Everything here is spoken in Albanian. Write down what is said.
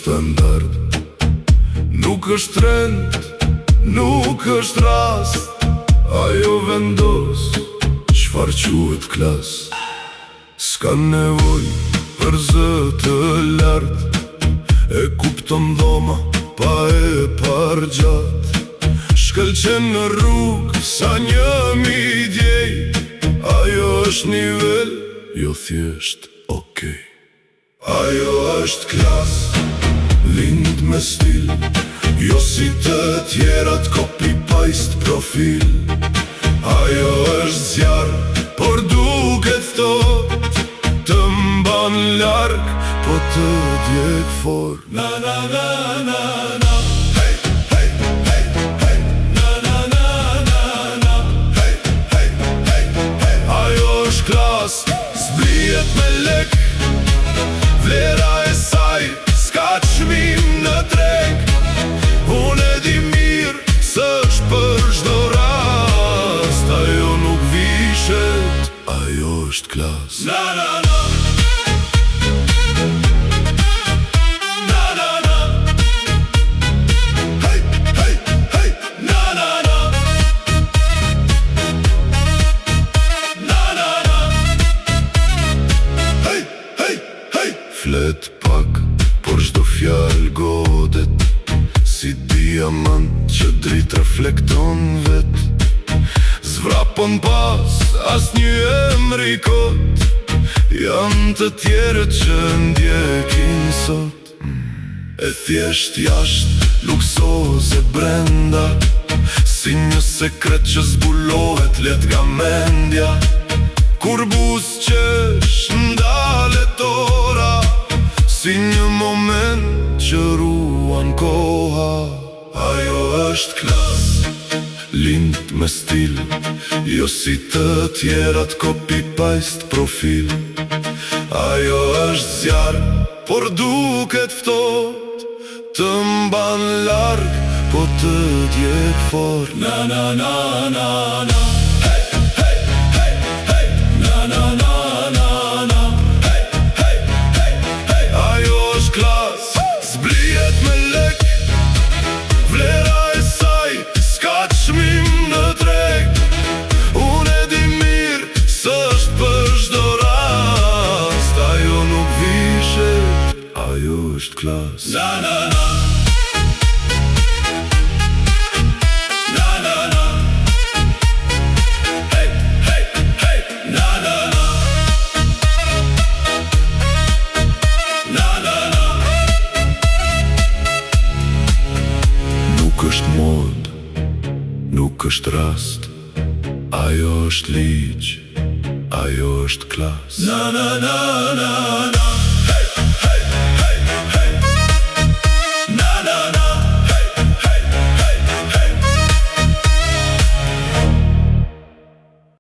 standard, nuk është trend, nuk është rast. Ajo vendos çfarë quhet klas. S'ka nevoj për zë të lart, e kupton dhoma pa e pargjat. Shkëlqen në rrugë sa një midjej, ajo është nivel, jo thjesht okej. Ajo është klas, lind me stil, jo si të tjerat copy-paste profil. Ajo është zjarr, por duket ftoht, të mban larg, po të djeg fort. Na na na na na. Klas, zblihet me lek, vlera e saj s'ka çmim në treg. Unë e di mirë s'është për çdo rast, ajo nuk vishet, ajo është klas. Na na na. Flet pak, por çdo fjalë godet, si diamant që dritë reflekton vet. Zvrapon pas asnjë emri kot, janë të tjerët që ndjekin sot. E thjesht jashtë, luksoze brenda, si një sekret që zbulohet let nga mendja. Kur buzëqesh ndalet ora, si një moment që ruan koha. Ajo është klas, lind me stil, jo si të tjerat copy-paste profil. Ajo është zjarr, por duket ftoht, të mban larg, po të djeg fort. Na na na na na. Klas, zblihet me lek, vlera e saj s'ka çmim në treg. Unë e di mirë s'është për çdo rast, ajo nuk vishet, ajo është klas. Na na na. Nuk është mod, nuk është rast, ajo është ligj, ajo është klas. Na na na na na.